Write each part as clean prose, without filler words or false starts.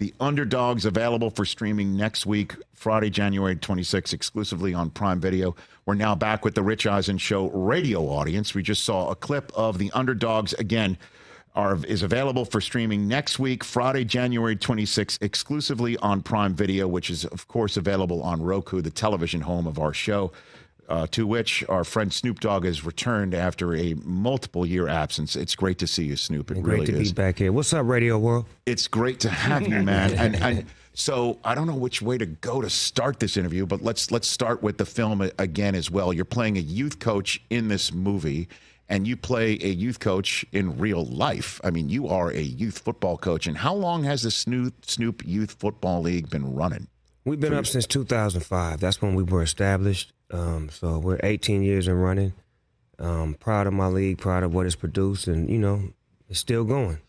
The Underdogs, available for streaming next week, Friday, January 26th, exclusively on Prime Video. We're now back with the Rich Eisen Show radio audience. We just saw a clip of the Underdogs again. Is available for streaming next week, Friday, January 26th, exclusively on Prime Video, which is, of course, available on Roku, the television home of our show, to which our friend Snoop Dogg has returned after a multiple-year absence. It's great to see you, Snoop. It really is. Great to be back here. What's up, Radio World? It's great to have you, man. And so I don't know which way to go to start this interview, but let's start with the film again as well. You're playing a youth coach in this movie, and you play a youth coach in real life. I mean, you are a youth football coach. And how long has the Snoop Youth Football League been running? We've been up since 2005. That's when we were established. So we're 18 years and running. Proud of my league, proud of what it's produced, and, you know, it's still going.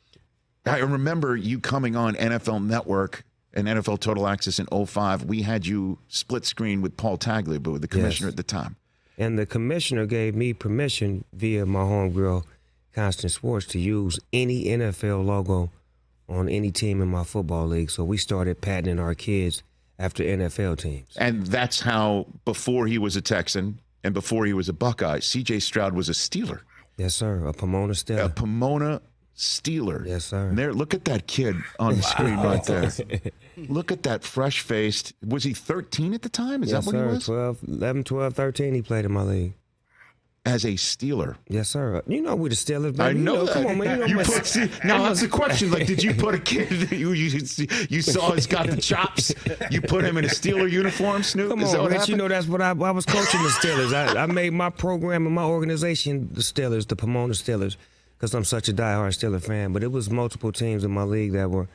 I remember you coming on NFL Network and NFL Total Access in 05. We had you split screen with Paul Tagliabue, the commissioner at the time. And the commissioner gave me permission via my homegirl, Constant Sports, to use any NFL logo on any team in my football league. So we started patenting our kids after NFL teams. And that's how, before he was a Texan and before he was a Buckeye, C.J. Stroud was a Steeler. Yes, sir. A Pomona Steeler. A Pomona Steeler. Yes, sir. And there, look at that kid on the screen right there. Look at that fresh-faced. Was he 13 at the time? Is that what he was? 11, 12, 13, he played in my league. As a Steeler. Yes, sir. You know we the Steelers, baby. I know that. Come on, man. Now, that's the question. Like, did you put a kid that you saw has got the chops? You put him in a Steeler uniform, Snoop? Come on, Rich. You know that's what I was coaching the Steelers. I made my program and my organization the Steelers, the Pomona Steelers, because I'm such a diehard Steeler fan. But it was multiple teams in my league that were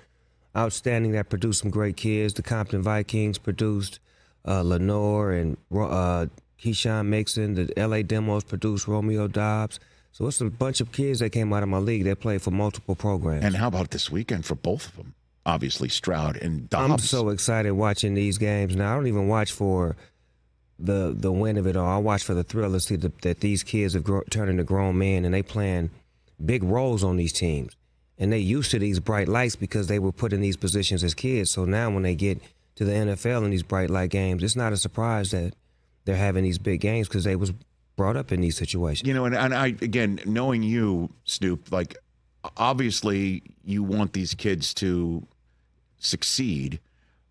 outstanding, that produced some great kids. The Compton Vikings produced Lenore and Keyshawn Mixon. The L.A. Demos produced Romeo Dobbs. So it's a bunch of kids that came out of my league that played for multiple programs. And how about this weekend for both of them? Obviously, Stroud and Dobbs. I'm so excited watching these games now. I don't even watch for the win of it all. I watch for the thrill to see that these kids have turned into grown men, and they playing big roles on these teams. And they used to these bright lights because they were put in these positions as kids. So now when they get to the NFL in these bright light games, it's not a surprise that they're having these big games because they was brought up in these situations. You know, and I, again, knowing you, Snoop, like, obviously you want these kids to succeed,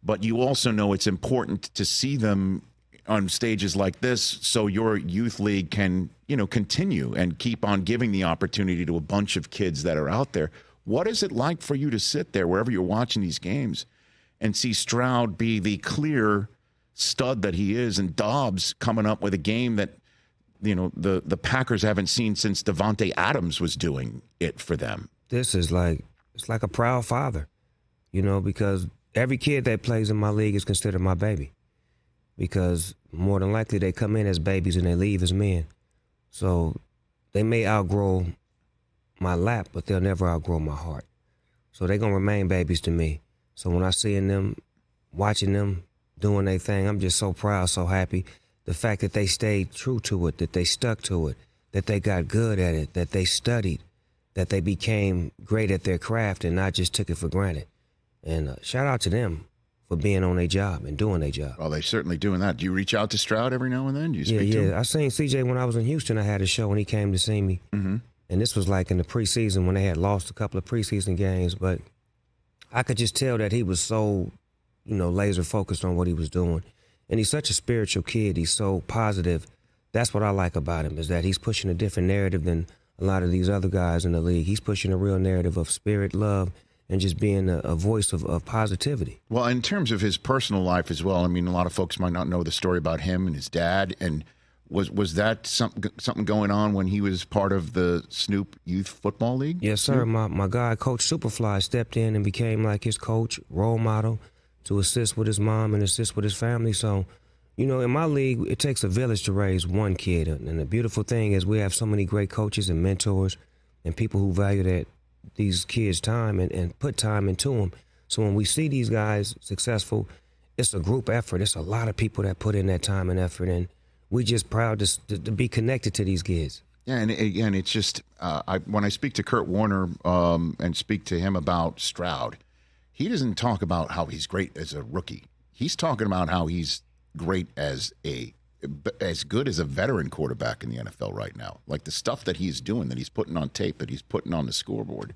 but you also know it's important to see them on stages like this so your youth league can, you know, continue and keep on giving the opportunity to a bunch of kids that are out there. What is it like for you to sit there wherever you're watching these games and see Stroud be the clear stud that he is, and Dobbs coming up with a game that, you know, the Packers haven't seen since Devontae Adams was doing it for them? This is like, it's like a proud father, you know, because every kid that plays in my league is considered my baby, because more than likely they come in as babies and they leave as men. So they may outgrow my lap, but they'll never outgrow my heart. So they're going to remain babies to me. So when I see them, watching them, doing their thing, I'm just so proud, so happy. The fact that they stayed true to it, that they stuck to it, that they got good at it, that they studied, that they became great at their craft and not just took it for granted. And shout out to them for being on their job and doing their job. Well, they're certainly doing that. Do you reach out to Stroud every now and then? Do you speak to him? I seen CJ when I was in Houston. I had a show and he came to see me. Mm-hmm. And this was like in the preseason when they had lost a couple of preseason games. But I could just tell that he was so, you know, laser focused on what he was doing. And he's such a spiritual kid. He's so positive. That's what I like about him, is that he's pushing a different narrative than a lot of these other guys in the league. He's pushing a real narrative of spirit, love, and just being a voice of positivity. Well, in terms of his personal life as well, I mean, a lot of folks might not know the story about him and his dad. And was that something going on when he was part of the Snoop Youth Football League? Yes, sir. My guy, Coach Superfly, stepped in and became like his coach, role model, to assist with his mom and assist with his family. So, you know, in my league, it takes a village to raise one kid. And the beautiful thing is we have so many great coaches and mentors and people who value these kids' time and put time into them. So when we see these guys successful, it's a group effort. It's a lot of people that put in that time and effort, and we just proud to be connected to these kids. Yeah, and again, it's just when I speak to Kurt Warner and speak to him about Stroud, he doesn't talk about how he's great as a rookie. He's talking about how he's great as good as a veteran quarterback in the NFL right now. Like the stuff that he's doing, that he's putting on tape, that he's putting on the scoreboard,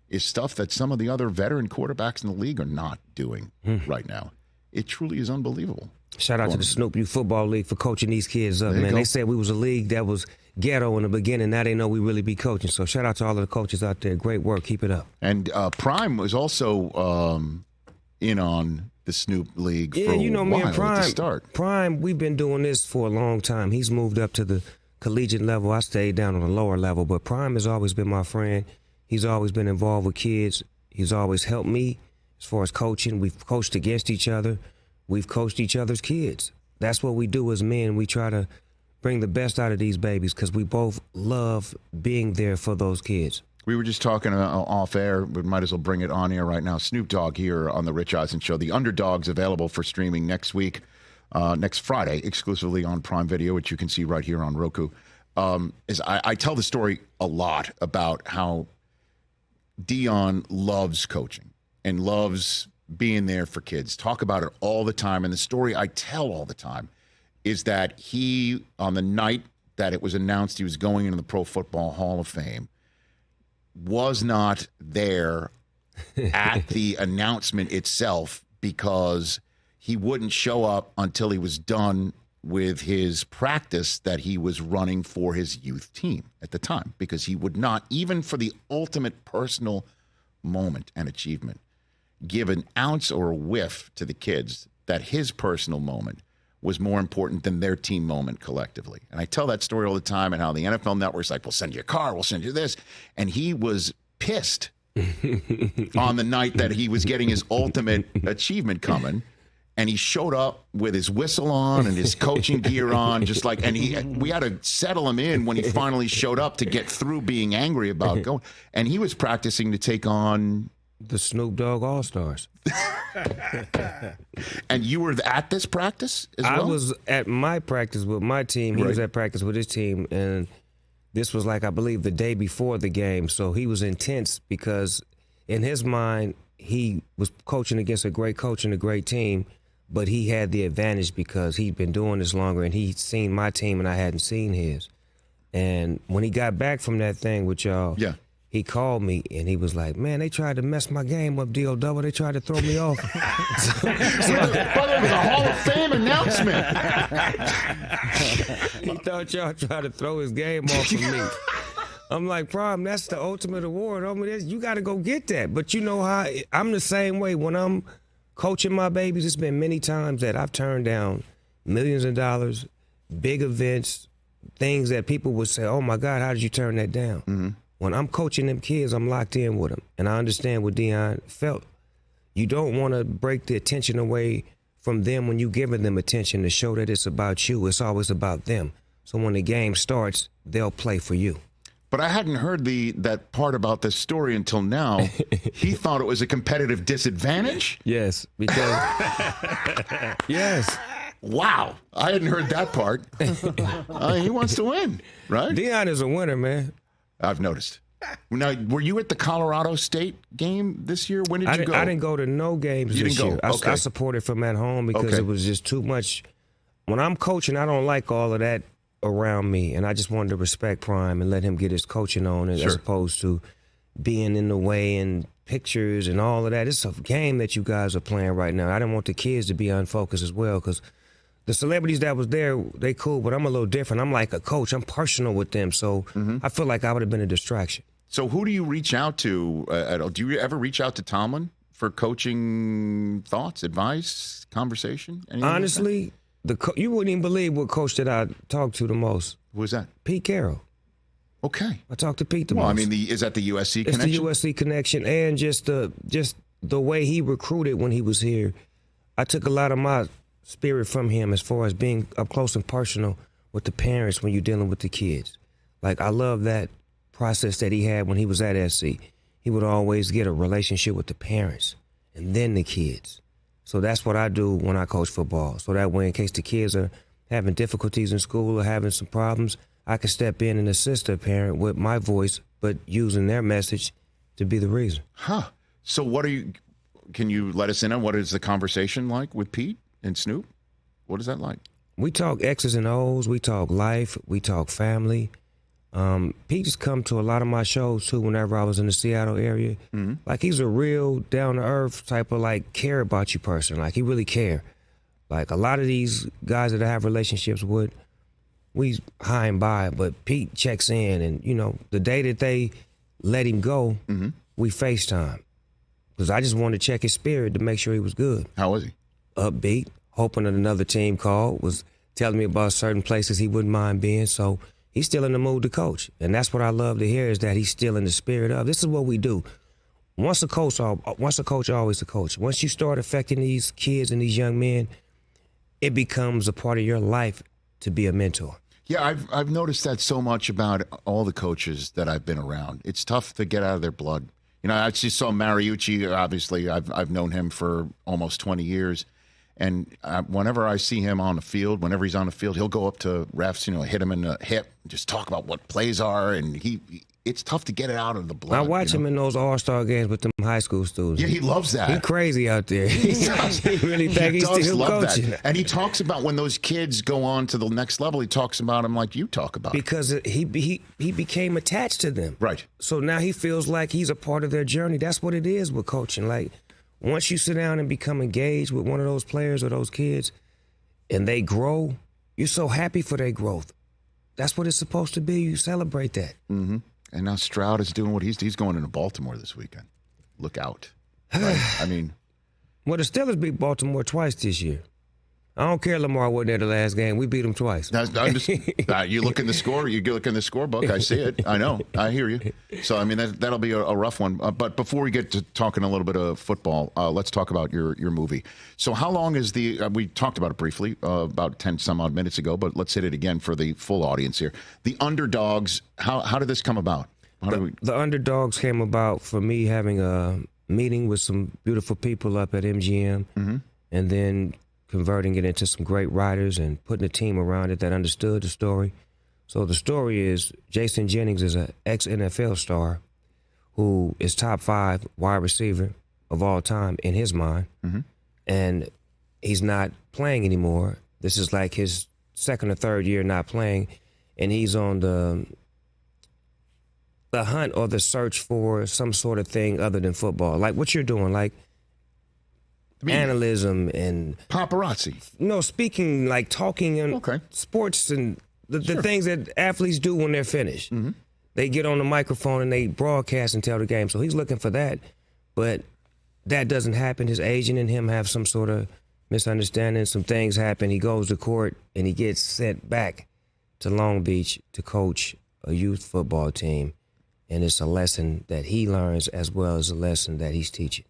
is stuff that some of the other veteran quarterbacks in the league are not doing right now. It truly is unbelievable. Shout out to the Snoop U Football League for coaching these kids up, man. They said we was a league that was ghetto in the beginning. Now they know we really be coaching. So shout out to all of the coaches out there. Great work. Keep it up. And Prime was also in on the Snoop League for you know, a me while and Prime, at the start. Prime, we've been doing this for a long time. He's moved up to the collegiate level. I stayed down on the lower level. But Prime has always been my friend. He's always been involved with kids. He's always helped me as far as coaching. We've coached against each other. We've coached each other's kids. That's what we do as men. We try to bring the best out of these babies because we both love being there for those kids. We were just talking off air, but might as well bring it on air right now. Snoop Dogg here on the Rich Eisen Show. The Underdogs available for streaming next week, next Friday, exclusively on Prime Video, which you can see right here on Roku. I tell the story a lot about how Dion loves coaching and loves being there for kids. Talk about it all the time. And the story I tell all the time is that he, on the night that it was announced he was going into the Pro Football Hall of Fame, was not there at the announcement itself because he wouldn't show up until he was done with his practice that he was running for his youth team at the time, because he would not, even for the ultimate personal moment and achievement, give an ounce or a whiff to the kids that his personal moment was more important than their team moment collectively. And I tell that story all the time, and how the NFL Network's like, we'll send you a car, we'll send you this. And he was pissed on the night that he was getting his ultimate achievement coming. And he showed up with his whistle on and his coaching gear on, just like, and we had to settle him in when he finally showed up to get through being angry about going. And he was practicing to take on the Snoop Dogg All-Stars. And you were at this practice as well? I was at my practice with my team. He was at practice with his team. And this was like, I believe, the day before the game. So he was intense because in his mind, he was coaching against a great coach and a great team. But he had the advantage because he'd been doing this longer and he'd seen my team and I hadn't seen his. And when he got back from that thing with y'all, he called me and he was like, man, they tried to mess my game up, D.O. They tried to throw me off. By the way, it was a Hall of Fame announcement. He thought y'all tried to throw his game off of me. I'm like, Prime, that's the ultimate award. I mean, you got to go get that. But you know how I'm the same way. When I'm coaching my babies, it's been many times that I've turned down millions of dollars, big events, things that people would say, oh, my God, how did you turn that down? Mm-hmm. When I'm coaching them kids, I'm locked in with them. And I understand what Dion felt. You don't want to break the attention away from them when you're giving them attention to show that it's about you. It's always about them. So when the game starts, they'll play for you. But I hadn't heard that part about this story until now. He thought it was a competitive disadvantage? Yes, because... yes. Wow. I hadn't heard that part. He wants to win, right? Dion is a winner, man. I've noticed. Now, were you at the Colorado State game this year? When did you go? I didn't go to no games this year. Okay. I supported from at home because it was just too much. When I'm coaching, I don't like all of that around me, and I just wanted to respect Prime and let him get his coaching on as opposed to being in the way and pictures and all of that. It's a game that you guys are playing right now. I didn't want the kids to be unfocused as well because the celebrities that was there, they cool, but I'm a little different. I'm like a coach. I'm personal with them, so I feel like I would have been a distraction. So who do you reach out to? Do you ever reach out to Tomlin for coaching thoughts, advice, conversation? Honestly, you wouldn't even believe what coach that I talked to the most. Who was that? Pete Carroll. Okay. I talked to Pete the most. Well, I mean, is that the USC connection? It's the USC connection, and just the way he recruited when he was here. I took a lot of my spirit from him as far as being up close and personal with the parents when you're dealing with the kids. Like, I love that process that he had when he was at SC. He would always get a relationship with the parents and then the kids. So that's what I do when I coach football. So that way, in case the kids are having difficulties in school or having some problems, I can step in and assist a parent with my voice, but using their message to be the reason. Huh. So what are you... can you let us in on what is the conversation like with Pete and Snoop? What is that like? We talk X's and O's. We talk life. We talk family. Pete just come to a lot of my shows too whenever I was in the Seattle area. Mm-hmm. Like, he's a real down-to-earth type of, like, care about you person. Like, he really care. Like, a lot of these guys that I have relationships with, we high and by, but Pete checks in, and, you know, the day that they let him go, we FaceTime. Because I just wanted to check his spirit to make sure he was good. How was he? Upbeat, hoping that another team called, was telling me about certain places he wouldn't mind being, so he's still in the mood to coach. And that's what I love to hear, is that he's still in the spirit of, this is what we do. Once a coach, always a coach. Once you start affecting these kids and these young men, it becomes a part of your life to be a mentor. Yeah, I've noticed that so much about all the coaches that I've been around. It's tough to get out of their blood. You know, I just saw Mariucci. Obviously, I've known him for almost 20 years. And whenever I see him on the field, whenever he's on the field, he'll go up to refs, you know, hit him in the hip, just talk about what plays are. And it's tough to get it out of the blood. I watch him in those all-star games with them high school students. Yeah, he loves that. He's crazy out there. He really think he's still coaching. That. And he talks about when those kids go on to the next level, he talks about them like you talk about. Because he became attached to them. Right. So now he feels like he's a part of their journey. That's what it is with coaching. Like, once you sit down and become engaged with one of those players or those kids and they grow, you're so happy for their growth. That's what it's supposed to be. You celebrate that. Mm-hmm. And now Stroud is doing what he's going into Baltimore this weekend. Look out. Right? I mean. Well, the Steelers beat Baltimore twice this year. I don't care Lamar wasn't there the last game. We beat them twice. You look in the score. You look in the scorebook. I see it. I know. I hear you. So, I mean, that'll be a rough one. But before we get to talking a little bit of football, let's talk about your movie. So how long is we talked about it briefly about 10 some odd minutes ago, but let's hit it again for the full audience here. The Underdogs, how did this come about? The Underdogs came about for me having a meeting with some beautiful people up at MGM, and then converting it into some great writers and putting a team around it that understood the story. So the story is Jason Jennings is an ex-NFL star who is top 5 wide receiver of all time in his mind, and he's not playing anymore. This is like his second or third year not playing, and he's on the hunt or the search for some sort of thing other than football, like what you're doing, like analysis and paparazzi. No, speaking, like talking and sports and the things that athletes do when they're finished. They get on the microphone and they broadcast and tell the game. So he's looking for that, but that doesn't happen. His agent and him have some sort of misunderstanding. Some things happen. He goes to court and he gets sent back to Long Beach to coach a youth football team. And it's a lesson that he learns as well as a lesson that he's teaching.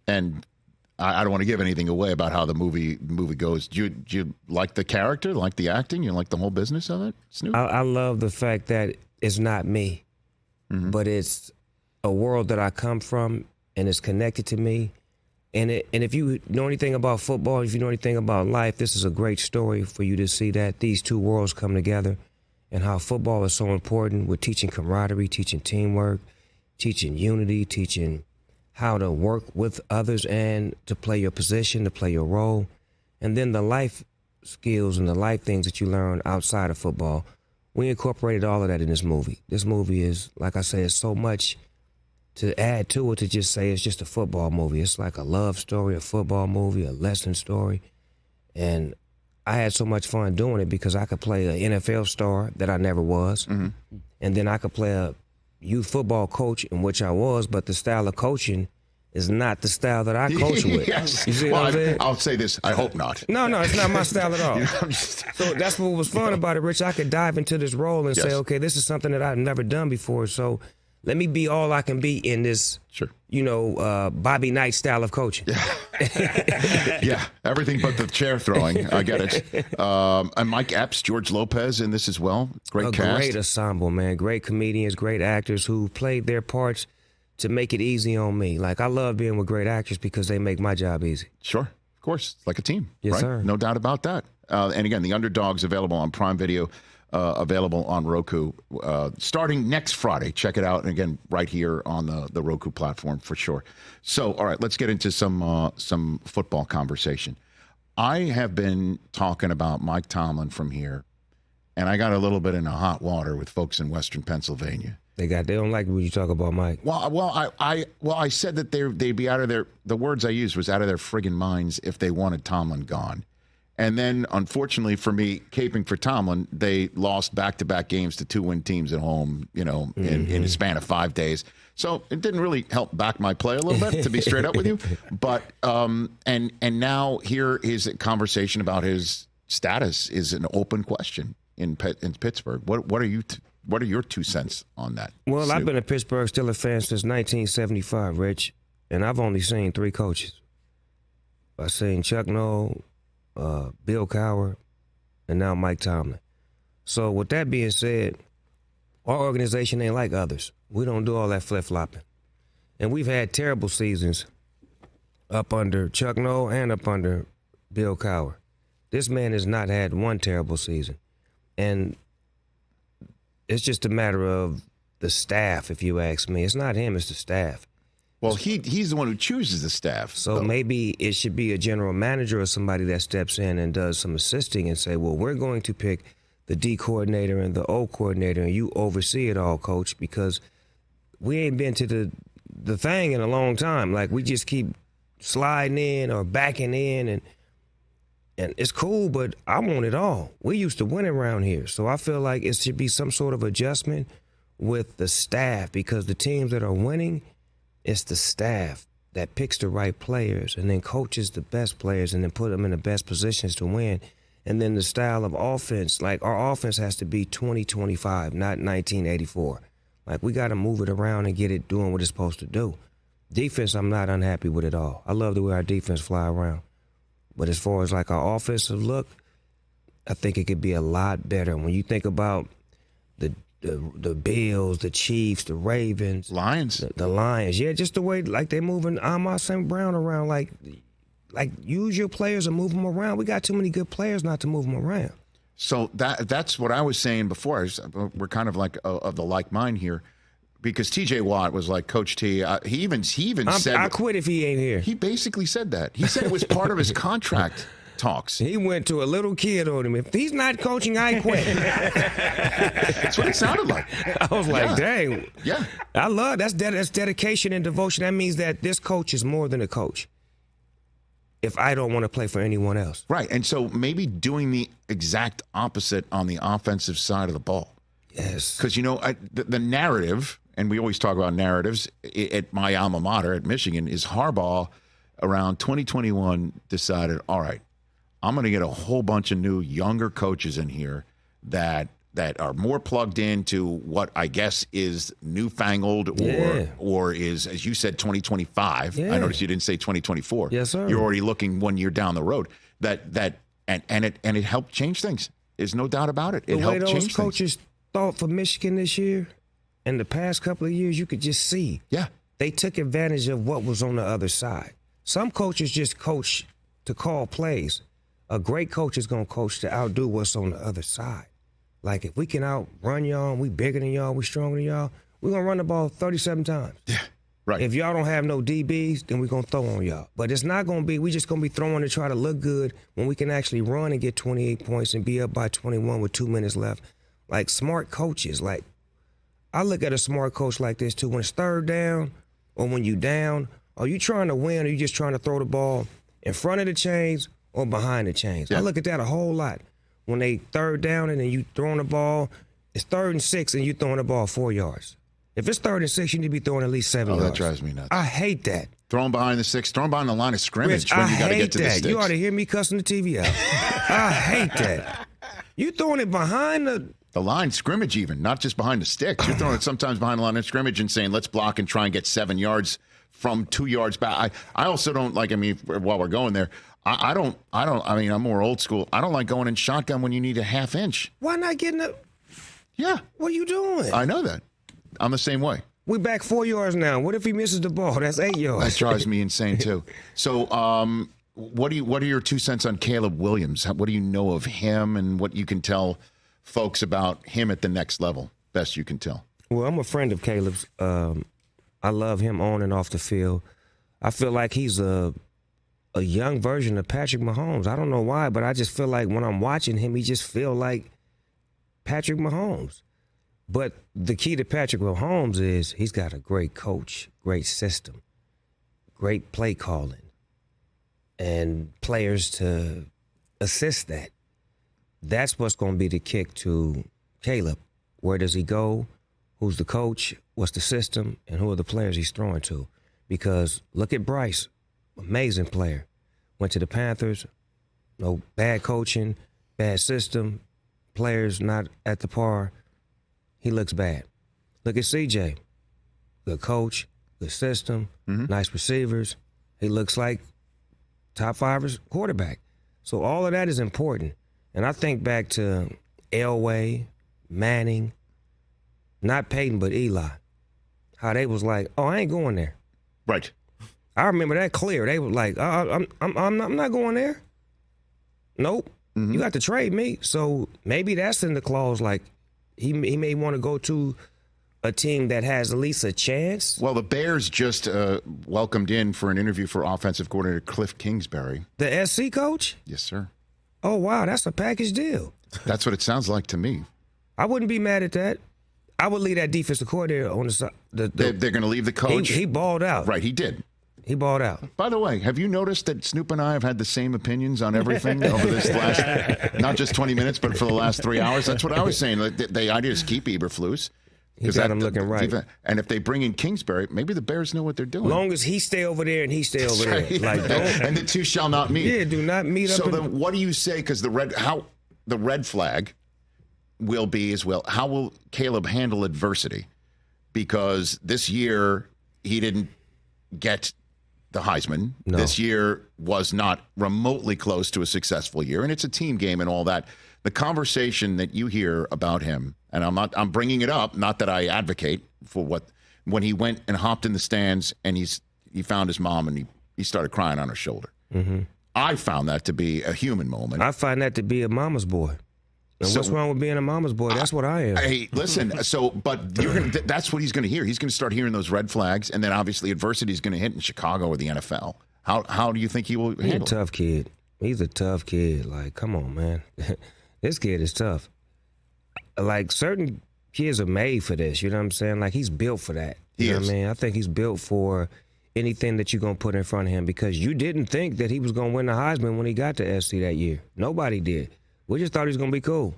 And I don't want to give anything away about how the movie goes. Do you like the character, like the acting? You like the whole business of it, Snoop? I love the fact that it's not me, but it's a world that I come from, and it's connected to me. And if you know anything about football, if you know anything about life, this is a great story for you to see that these two worlds come together and how football is so important with teaching camaraderie, teaching teamwork, teaching unity, teaching how to work with others and to play your position, to play your role. And then the life skills and the life things that you learn outside of football. We incorporated all of that in this movie. This movie is, like I said, so much to add to it to just say it's just a football movie. It's like a love story, a football movie, a lesson story. And I had so much fun doing it because I could play an NFL star that I never was. And then I could play a youth football coach, in which I was, but the style of coaching is not the style that I coach with. Yes. You see what I'm saying? I'll say this, I hope not. No, it's not my style at all. So that's what was fun about it, Rich. I could dive into this role and say, okay, this is something that I've never done before, so let me be all I can be in this, Bobby Knight style of coaching. Yeah, everything but the chair throwing. I get it. And Mike Epps, George Lopez in this as well. Great cast. Great ensemble, man. Great comedians, great actors who played their parts to make it easy on me. Like, I love being with great actors because they make my job easy. Sure, of course. It's like a team. Yes, right? sir. No doubt about that. And again, The Underdogs available on Prime Video. available on Roku starting next Friday. Check it out. And again, right here on the Roku platform for sure. So, all right, let's get into some football conversation. I have been talking about Mike Tomlin from here, and I got a little bit in the hot water with folks in Western Pennsylvania. They don't like when you talk about Mike. Well, I said that they'd be out of their. The words I used was out of their friggin' minds if they wanted Tomlin gone. And then, unfortunately for me, caping for Tomlin, they lost back-to-back games to 2-win teams at home, in a span of 5 days. So it didn't really help back my play a little bit, to be straight up with you. But and now here is a conversation about his status is an open question in Pittsburgh. What are your 2 cents on that? Well, Snoop? I've been a Pittsburgh Steelers fan since 1975, Rich, and I've only seen 3 coaches. I've seen Chuck Noll, Bill Cowher, and now Mike Tomlin. So with that being said, our organization ain't like others. We don't do all that flip-flopping. And we've had terrible seasons up under Chuck Noll and up under Bill Cowher. This man has not had one terrible season. And it's just a matter of the staff, if you ask me. It's not him, it's the staff. Well, he's the one who chooses the staff. So maybe it should be a general manager or somebody that steps in and does some assisting and say, well, we're going to pick the D coordinator and the O coordinator, and you oversee it all, coach, because we ain't been to the thing in a long time. Like, we just keep sliding in or backing in, and it's cool, but I want it all. We used to win around here, so I feel like it should be some sort of adjustment with the staff, because the teams that are winning, it's the staff that picks the right players and then coaches the best players and then put them in the best positions to win. And then the style of offense, like our offense has to be 2025, not 1984. Like, we got to move it around and get it doing what it's supposed to do. Defense, I'm not unhappy with it all. I love the way our defense fly around. But as far as like our offensive look, I think it could be a lot better. When you think about the Bills, the Chiefs, the Ravens, Lions, the Lions, yeah, just the way like they moving Amon St. Brown around, like use your players and move them around. We got too many good players not to move them around. So that's what I was saying before. We're kind of like of the like mind here, because T.J. Watt was like, Coach T. He even said, I quit if he ain't here. He basically said that. He said it was part of his contract talks. He went to a little kid on him. If he's not coaching, I quit. That's what it sounded like. I was like, dang. Yeah. I love that's dedication and devotion. That means that this coach is more than a coach. If I don't want to play for anyone else. Right. And so maybe doing the exact opposite on the offensive side of the ball. Yes. Because, the narrative, and we always talk about narratives at my alma mater at Michigan, is Harbaugh around 2021 decided, all right, I'm going to get a whole bunch of new younger coaches in here that are more plugged into what I guess is newfangled or is, as you said, 2025. Yeah. I noticed you didn't say 2024. Yes, sir. You're already looking 1 year down the road. And it helped change things. There's no doubt about it. It helped change things. The way those coaches thought for Michigan this year and the past couple of years, you could just see. Yeah. They took advantage of what was on the other side. Some coaches just coach to call plays. A great coach is going to coach to outdo what's on the other side. Like, if we can outrun y'all, we bigger than y'all, we stronger than y'all, we're going to run the ball 37 times. Yeah, right. If y'all don't have no DBs, then we're going to throw on y'all. But it's not going to be, we just going to be throwing to try to look good when we can actually run and get 28 points and be up by 21 with 2 minutes left. Like, smart coaches, like, I look at a smart coach like this too. When it's third down or when you down, are you trying to win or are you just trying to throw the ball in front of the chains or behind the chains? Yeah. I look at that a whole lot. When they third down and then you throwing the ball, it's 3rd and 6 and you throwing the ball 4 yards. If it's 3rd and 6, you need to be throwing at least 7 yards. That drives me nuts. I hate that. Throwing behind the 6, throwing behind the line of scrimmage. Rich, when you got to get to the sticks. You ought to hear me cussing the TV out. I hate that. You throwing it behind the line scrimmage, even, not just behind the sticks. You're throwing it sometimes behind the line of scrimmage and saying, let's block and try and get 7 yards from 2 yards back. I also don't like, while we're going there, I'm more old school. I don't like going in shotgun when you need a half inch. Why not getting a... Yeah. What are you doing? I know that. I'm the same way. We're back 4 yards now. What if he misses the ball? That's 8 yards. That drives me insane, too. So what are your 2 cents on Caleb Williams? What do you know of him and what you can tell folks about him at the next level, best you can tell? Well, I'm a friend of Caleb's. I love him on and off the field. I feel like he's a young version of Patrick Mahomes. I don't know why, but I just feel like when I'm watching him, he just feel like Patrick Mahomes. But the key to Patrick Mahomes is he's got a great coach, great system, great play calling, and players to assist that. That's what's going to be the kick to Caleb. Where does he go? Who's the coach? What's the system? And who are the players he's throwing to? Because look at Bryce, amazing player. Went to the Panthers, no bad coaching, bad system, players not at the par. He looks bad. Look at CJ, good coach, good system, nice receivers. He looks like top 5 quarterback. So all of that is important. And I think back to Elway, Manning, not Peyton, but Eli. How they was like, oh, I ain't going there. Right. I remember that clear. They were like, I'm not going there. Nope. You got to trade me. So maybe that's in the clause. Like he may want to go to a team that has at least a chance. Well, the Bears just welcomed in for an interview for offensive coordinator Cliff Kingsbury. The SC coach? Yes, sir. Oh, wow. That's a package deal. That's what it sounds like to me. I wouldn't be mad at that. I would leave that defensive coordinator on the side. They're going to leave the coach. He balled out. Right, he did. He balled out. By the way, have you noticed that Snoop and I have had the same opinions on everything over this last, not just 20 minutes, but for the last 3 hours? That's what I was saying. The idea is keep Eberflus. He got him looking right. And if they bring in Kingsbury, maybe the Bears know what they're doing. Long as he stay over there and he stay over there. Right. Like, and the two shall not meet. Yeah, do not meet up. So then what do you say? Because the red flag will be as well, how will Caleb handle adversity? Because this year he didn't get the Heisman. No. This year was not remotely close to a successful year, and it's a team game and all that. The conversation that you hear about him, and I'm bringing it up, not that I advocate for when he went and hopped in the stands and he found his mom and he started crying on her shoulder. Mm-hmm. I found that to be a human moment. I find that to be a mama's boy. And what's wrong with being a mama's boy? That's what I am. Hey, listen. But that's what he's going to hear. He's going to start hearing those red flags, and then obviously adversity is going to hit in Chicago or the NFL. How do you think he will handle it? He's a tough kid. He's a tough kid. Like, come on, man. This kid is tough. Like, certain kids are made for this. You know what I'm saying? Like, he's built for that. You know what I mean? I think he's built for anything that you're going to put in front of him, because you didn't think that he was going to win the Heisman when he got to SC that year. Nobody did. We just thought he was going to be cool.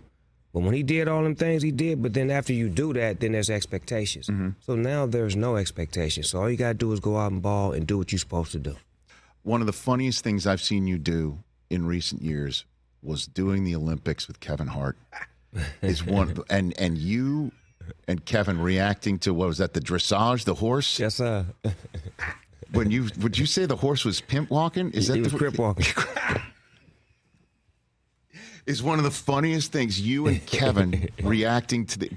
But when he did all them things he did, but then after you do that, then there's expectations. Mm-hmm. So now there's no expectations. So all you got to do is go out and ball and do what you're supposed to do. One of the funniest things I've seen you do in recent years was doing the Olympics with Kevin Hart. Is one and you and Kevin reacting to, what was that, the dressage, the horse? Yes, sir. Would you say the horse was pimp walking? He was crip walking. Is one of the funniest things, you and Kevin reacting to the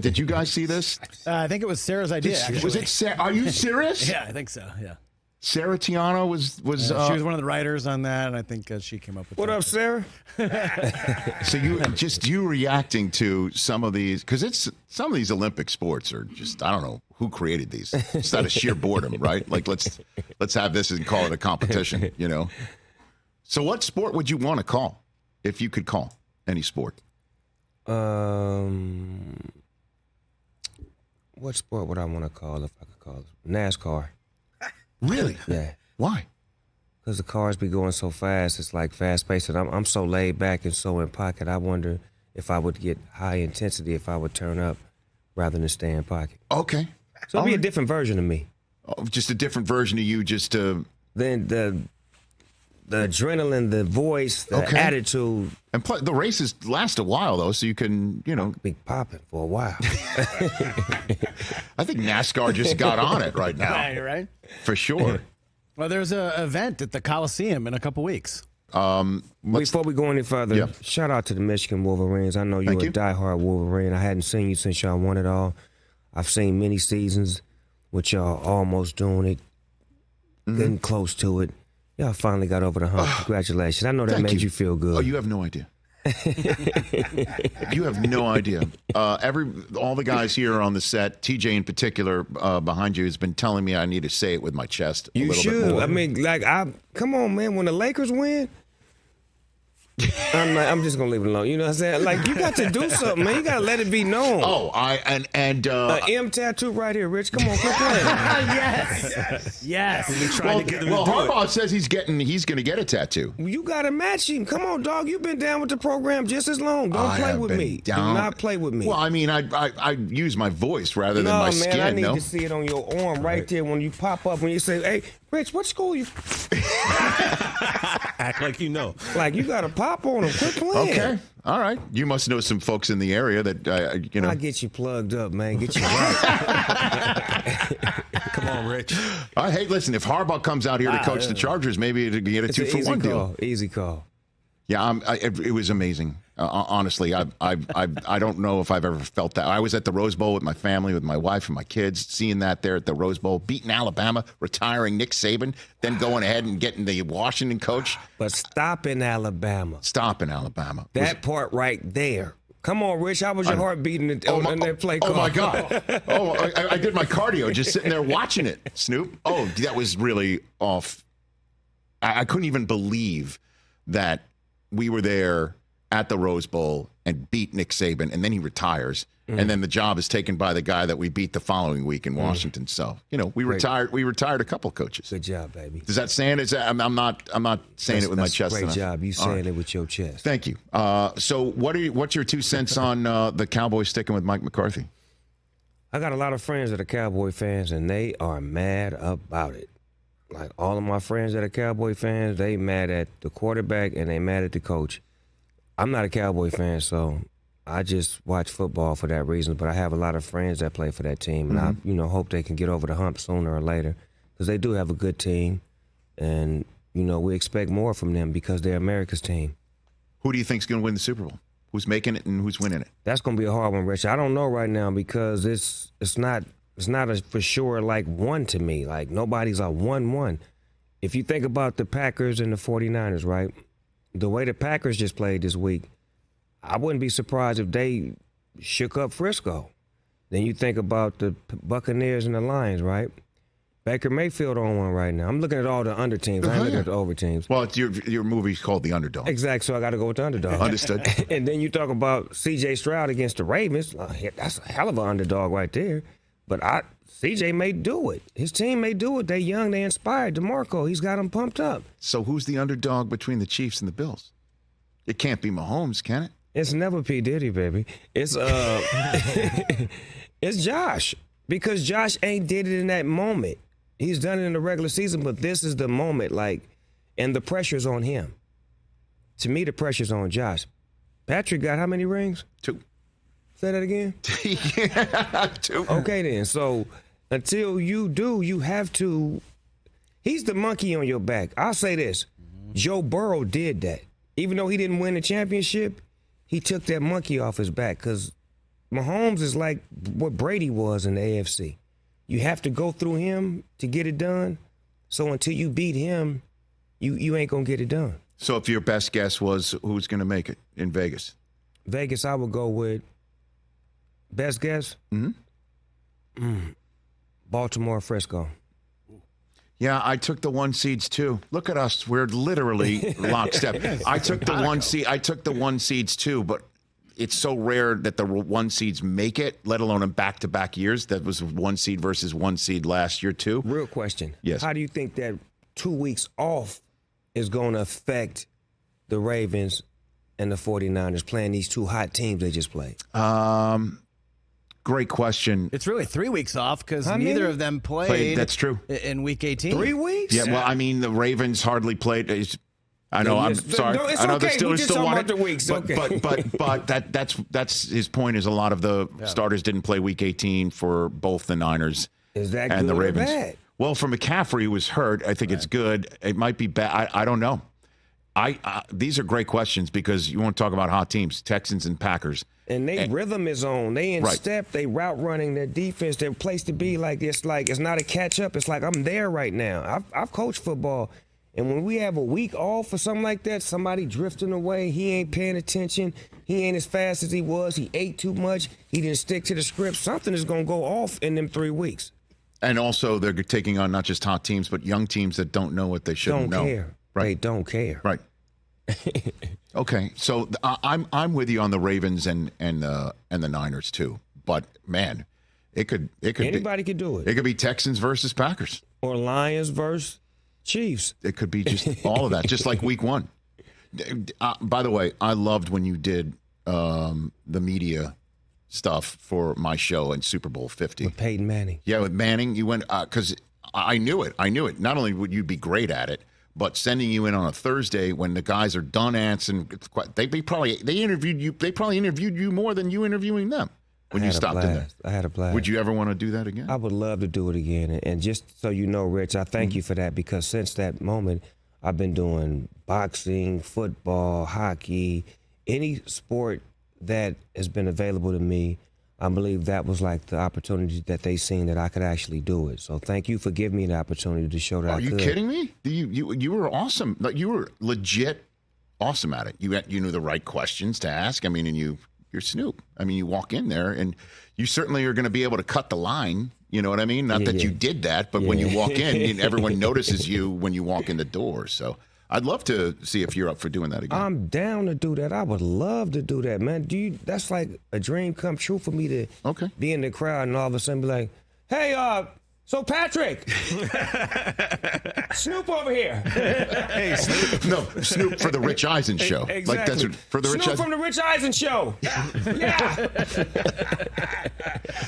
did you guys see this? I think it was Sarah's idea. Was it Sarah? Are you serious? Yeah, I think so. Yeah. Sarah Tiano was she was one of the writers on that, and I think she came up with. What up, Sarah? So you reacting to some of these, because some of these Olympic sports are just, I don't know who created these. It's out of sheer boredom, right? Like let's have this and call it a competition, you know. So what sport would you want to call if you could call any sport? What sport would I want to call if I could call it? NASCAR. Really? Yeah. Why? Because the cars be going so fast. It's like fast paced, and I'm so laid back and so in pocket. I wonder if I would get high intensity if I would turn up rather than stay in pocket. Okay. So it'd be a different version of me. Oh, just a different version of you. Just then the adrenaline, the voice, the attitude. And the races last a while, though, so you can, you know. Be popping for a while. I think NASCAR just got on it right now. Right. For sure. Well, there's an event at the Coliseum in a couple weeks. Before we go any further, shout out to the Michigan Wolverines. I know you're a diehard Wolverine. I hadn't seen you since y'all won it all. I've seen many seasons with y'all almost doing it, getting close to it. Y'all finally got over the hump. Congratulations. I know that made you feel good. Oh, you have no idea. You have no idea. All the guys here on the set, TJ in particular, behind you, has been telling me I need to say it with my chest. You should. I mean, like, come on, man. When the Lakers win, I'm just gonna leave it alone. You know what I'm saying? Like, you got to do something, man. You gotta let it be known. Oh, M tattoo right here, Rich. Come on, quit playing. Yes. Harbaugh says he's going to get a tattoo. You gotta match him. Come on, dog. You've been down with the program just as long. Don't play with me. Do not play with me. Well, I mean, I use my voice rather than my skin. I need to see it on your arm right there when you pop up when you say, "Hey, Rich, what school you?" Act like you know. Like, you got to pop on them. Quit playing. Okay. All right. You must know some folks in the area that, I'll get you plugged up, man. Get you right. Come on, Rich. Hey, listen, if Harbaugh comes out here to coach the Chargers, maybe it'll get a 2-for-1 deal. Easy call. Yeah, it was amazing. Honestly, I don't know if I've ever felt that. I was at the Rose Bowl with my family, with my wife and my kids, seeing that there at the Rose Bowl, beating Alabama, retiring Nick Saban, then going ahead and getting the Washington coach. But stop in Alabama. That part right there. Come on, Rich. How was your heart beating in that play call? Oh, my God. I did my cardio just sitting there watching it, Snoop. Oh, that was really off. I couldn't even believe that we were there at the Rose Bowl and beat Nick Saban, and then he retires, and then the job is taken by the guy that we beat the following week in Washington. So, we retired a couple coaches. Good job, baby. Does that saying it? I'm not saying it with my chest. Great job. You saying it with your chest. Thank you. So what's your 2 cents on the Cowboys sticking with Mike McCarthy? I got a lot of friends that are Cowboy fans, and they are mad about it. Like, all of my friends that are Cowboy fans, they mad at the quarterback and they mad at the coach. I'm not a Cowboy fan, so I just watch football for that reason. But I have a lot of friends that play for that team, and I, hope they can get over the hump sooner or later, because they do have a good team, and we expect more from them because they're America's team. Who do you think's going to win the Super Bowl? Who's making it and who's winning it? That's going to be a hard one, Rich. I don't know right now because it's not a for sure like one to me. Like, nobody's a 1-1. If you think about the Packers and the 49ers, right? The way the Packers just played this week, I wouldn't be surprised if they shook up Frisco. Then you think about the Buccaneers and the Lions, right? Baker Mayfield on one right now. I'm looking at all the under teams. I ain't looking at the over teams. Well, it's your movie's called The Underdog. Exactly, so I got to go with the Underdog. Understood. And then you talk about C.J. Stroud against the Ravens. That's a hell of an underdog right there. But CJ may do it. His team may do it. They young, they inspired. DeMarco, he's got them pumped up. So who's the underdog between the Chiefs and the Bills? It can't be Mahomes, can it? It's never P. Diddy, baby. It's it's Josh. Because Josh ain't did it in that moment. He's done it in the regular season, but this is the moment, and the pressure's on him. To me, the pressure's on Josh. Patrick got how many rings? 2. Say that again? 2. Okay, then. So until you do, you have to. He's the monkey on your back. I'll say this. Joe Burrow did that. Even though he didn't win the championship, he took that monkey off his back, because Mahomes is like what Brady was in the AFC. You have to go through him to get it done. So until you beat him, you ain't going to get it done. So if your best guess was who's going to make it in Vegas? Vegas, I would go with best guess? Baltimore, Frisco. Yeah, I took the 1 seeds too. Look at us. We're literally lockstep. I took the 1 seed. I took the 1 seeds too, but it's so rare that the 1 seeds make it, let alone in back-to-back years. That was 1 seed versus 1 seed last year too. Real question. Yes. How do you think that 2 weeks off is going to affect the Ravens and the 49ers playing these 2 hot teams they just played? Great question. It's really 3 weeks off because neither of them played. That's true. In week 18. 3 weeks? Yeah, well, I mean, the Ravens hardly played. I know. I'm sorry. No, it's I know okay. they still talking want about the weeks. But that's his point. Is a lot of the starters didn't play week 18 for both the Niners is that and good the Ravens. Or bad? Well, for McCaffrey, who was hurt, I think it's good. It might be bad. I don't know. These are great questions because you want to talk about hot teams, Texans and Packers. And their rhythm is on. They in step. They route running. Their defense. Their place to be. Like it's not a catch up. It's like I'm there right now. I've coached football, And when we have a week off or something like that, somebody drifting away, he ain't paying attention, he ain't as fast as he was, he ate too much, he didn't stick to the script, something is going to go off in them 3 weeks. And also, they're taking on not just hot teams, but young teams that don't know what they shouldn't know. Don't care. Right. They don't care. Right. Okay, so I'm with you on the Ravens and the Niners too. But man, it could Anybody could do it. It could be Texans versus Packers, or Lions versus Chiefs. It could be just all of that, just like Week 1. By the way, I loved when you did the media stuff for my show in Super Bowl 50 with Peyton Manning. Yeah, with Manning, you went because I knew it. Not only would you be great at it, but sending you in on a Thursday when the guys are done answering, they interviewed you. They probably interviewed you more than you interviewing them when you stopped in there. I had a blast. Would you ever want to do that again? I would love to do it again. And just so you know, Rich, I thank you for that, because since that moment, I've been doing boxing, football, hockey, any sport that has been available to me. I believe that was like the opportunity that they seen that I could actually do it. So thank you for giving me the opportunity to show that I could. Are you kidding me? You were awesome. Like, you were legit awesome at it. You knew the right questions to ask. I mean, and you're Snoop. I mean, you walk in there and you certainly are going to be able to cut the line. You know what I mean? Not that you did that, but when you walk in, everyone notices you when you walk in the door. So I'd love to see if you're up for doing that again. I'm down to do that. I would love to do that, man. That's like a dream come true for me to be in the crowd and all of a sudden be like, hey, so Patrick, Snoop over here. Hey, Snoop. No, Snoop for the Rich Eisen Show. Exactly. Like that's for the Snoop from the Rich Eisen Show. Yeah.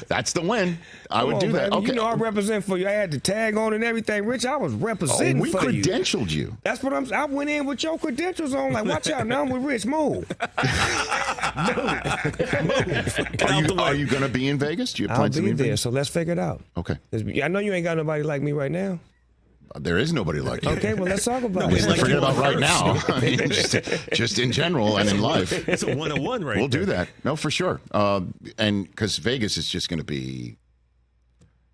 That's the win. I would do that. Baby. Okay. You know I represent for you. I had the tag on and everything. Rich, I was representing we for you. credentialed you. That's what I went in with your credentials on. Like, watch out. Now I'm with Rich. Move. Are you going to be in Vegas? Do you have plans to be in there, Vegas? so let's figure it out. Okay. I know you ain't got nobody like me right now. There is nobody like you. Okay, well, let's talk about it. Forget about right now. I mean, just in general and in life. It's a 101 right We'll do that. No, for sure. And because Vegas is just going to be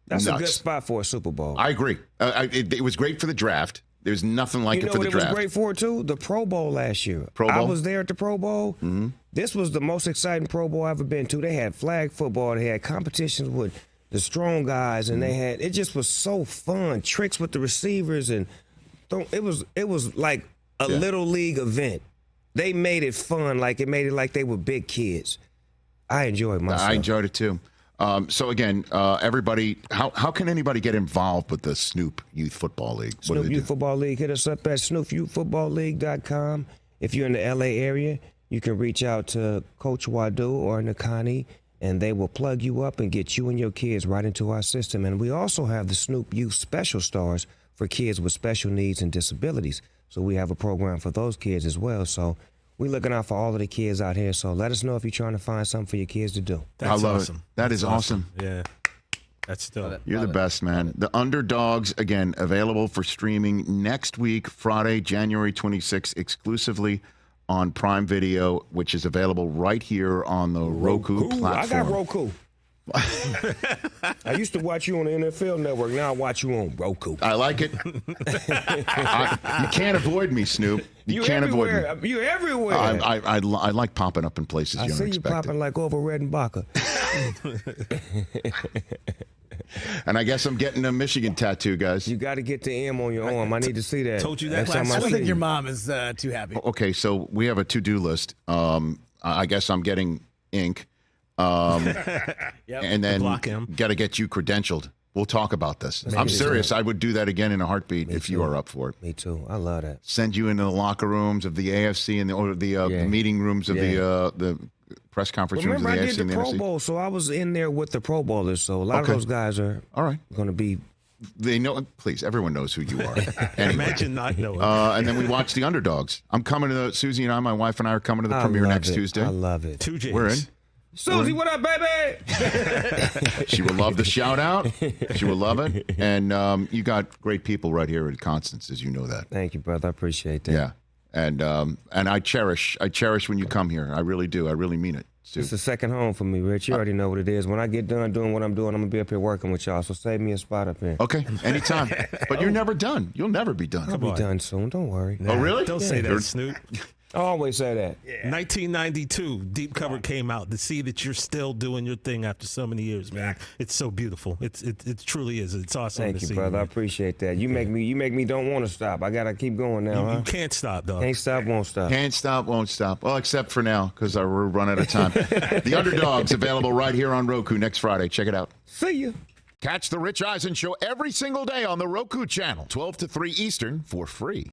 That's nuts. a good spot for a Super Bowl. I agree. It was great for the draft. There's nothing like it for the draft. You know what it was great for, too? The Pro Bowl last year. Pro Bowl? I was there at the Pro Bowl. Mm-hmm. This was the most exciting Pro Bowl I've ever been to. They had flag football. They had competitions with the strong guys, and it just was so fun. Tricks with the receivers, and it was like a little league event. They made it fun, like it made it like they were big kids. I enjoyed myself. I enjoyed it too. So again, everybody, how can anybody get involved with the Snoop Youth Football League? Snoop Youth Football League. Hit us up at snoopyouthfootballleague.com. If you're in the LA area, you can reach out to Coach Wadu or Nakani, and they will plug you up and get you and your kids right into our system. And we also have the Snoop Youth Special Stars for kids with special needs and disabilities. So we have a program for those kids as well. So we're looking out for all of the kids out here. So let us know if you're trying to find something for your kids to do. That's I love awesome. It. That is awesome. Yeah. That's dope. You're the best, man. The Underdogs, again, available for streaming next week, Friday, January 26th, exclusively on Prime Video, which is available right here on the Roku platform. I got Roku. I used to watch you on the NFL Network. Now I watch you on Roku. I like it. You can't avoid me, Snoop. You can't everywhere. avoid me. You're everywhere. I like popping up in places you don't expect. I see you popping like over Redenbacher. And I guess I'm getting a Michigan tattoo, guys. You got to get the M on your arm. I need to see that. Told you that I don't think your mom is too happy. Okay, so we have a to-do list. I guess I'm getting ink. And then got to get you credentialed. We'll talk about this. I'm serious. I would do that again in a heartbeat if you are up for it. Me too. I love that. Send you into the locker rooms of the AFC and the meeting rooms of the press conference rooms of the AFC AFC and the NFC. Remember, I did the Pro Bowl, so I was in there with the Pro Bowlers. So a lot of those guys are going to be. They know. Please, everyone knows who you are. Anyway. Imagine not knowing. And then we watch the Underdogs. I'm coming to Susie and my wife and I are coming to the premiere next Tuesday. I love it. 2 J's. We're in. Susie, what up, baby? She will love the shout out. She will love it. And you got great people right here at Constance, as you know that. Thank you, brother. I appreciate that. Yeah. And I cherish when you come here. I really do. I really mean it. Stu. It's a second home for me, Rich. You already know what it is. When I get done doing what I'm doing, I'm going to be up here working with y'all. So save me a spot up here. Okay, anytime. But you're never done. You'll never be done. I'll be done soon. Don't worry. Oh, really? Don't say that, Snoop. I always say that. 1992, Deep Cover came out. To see that you're still doing your thing after so many years, man, it's so beautiful. It truly is. It's awesome. Thank to you, see, brother. I man. appreciate that. You make me don't want to stop. I gotta keep going now. You can't stop, dog. Can't stop, won't stop. Can't stop, won't stop. Well, except for now, because we're run out of time. The Underdogs available right here on Roku next Friday. Check it out. See you. Catch the Rich Eisen Show every single day on the Roku channel, 12 to 3 Eastern, for free.